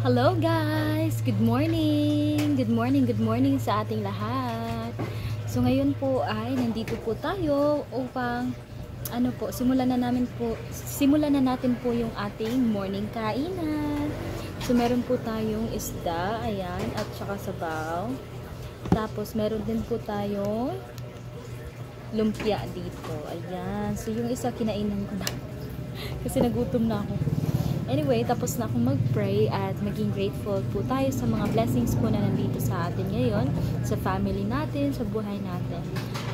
Hello guys! Good morning! Good morning, good morning sa ating lahat. So ngayon po ay nandito po tayo upang simulan na natin po yung ating morning kainan. So meron po tayong isda, ayan, at saka sabaw. Tapos meron din po tayong lumpia dito. Ayan. So yung isa kinainan ko na. Kasi nagutom na ako. Anyway, tapos na akong mag-pray at maging grateful po tayo sa mga blessings po na nandito sa atin ngayon, sa family natin, sa buhay natin.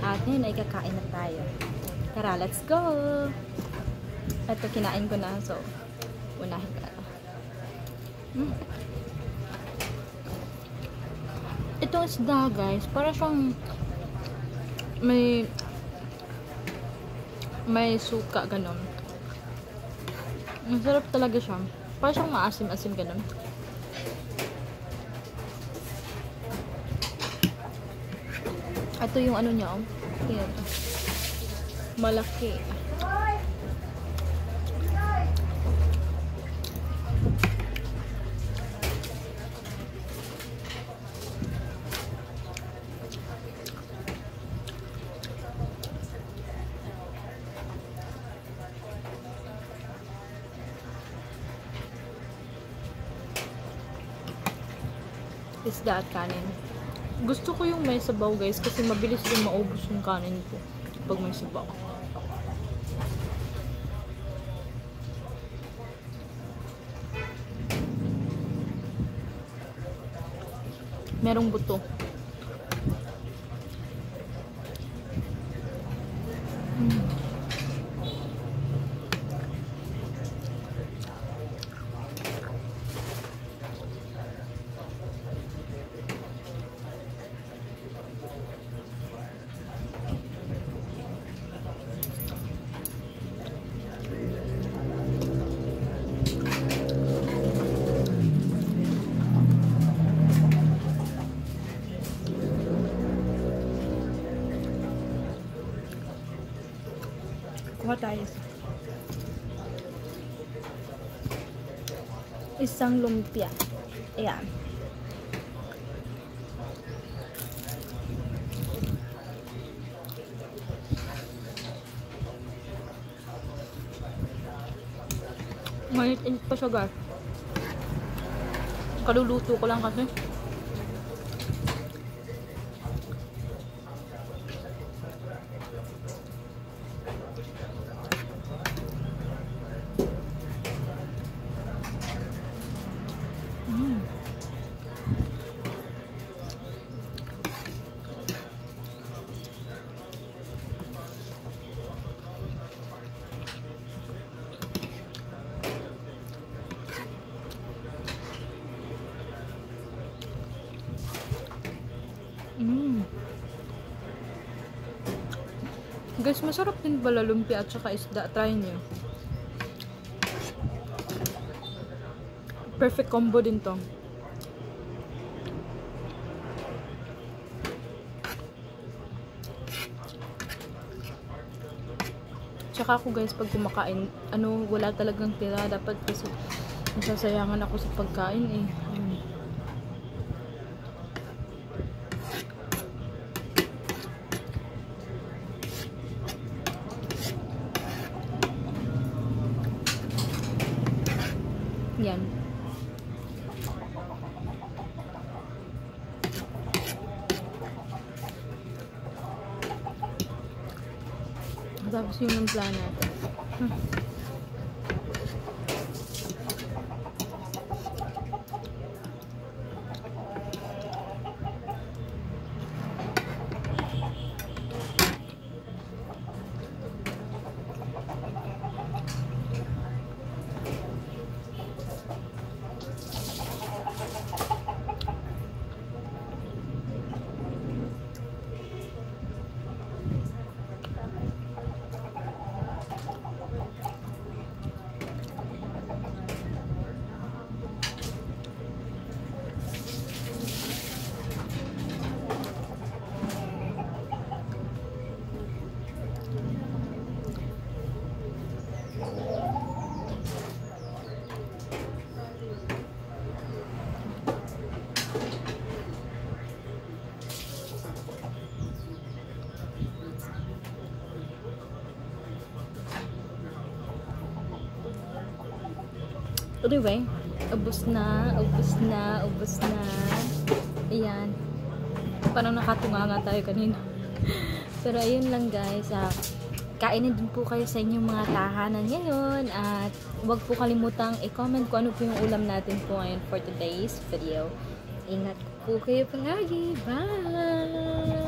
At ngayon ay kakain na tayo. Tara, let's go! Ito, kinain ko na. So, unahin ka na. Itong isda, guys, para siyang may suka, ganun. Masarap talaga siya. Parang siyang maasim-asim ganun. Ito yung ano niya, oh. Yan. Malaki. Isda at kanin. Gusto ko yung may sabaw, guys, kasi mabilis din maubos yung kanin ko pag may sabaw. Merong buto. Kuha tayo. Isang lumpia. Ayan. Mainit-init pa siya, guys. Kaluluto ko lang kasi. Guys, masarap din pala lumpia at saka isda. Try nyo. Perfect combo din to. Tsaka ako, guys, pag kumakain, wala talagang tira. Dapat kasi nasasayangan ako sa pagkain eh. Yan. Tapos yung ng plan natin. Anyway, ubos na, ubos na, ubos na. Ayan. Parang nakatunga nga tayo kanina. Pero ayun lang guys, kainin din po kayo sa inyong mga tahanan ngayon at huwag po kalimutang i-comment kung ano po yung ulam natin po ngayon for today's video. Ingat po kayo palagi. Bye!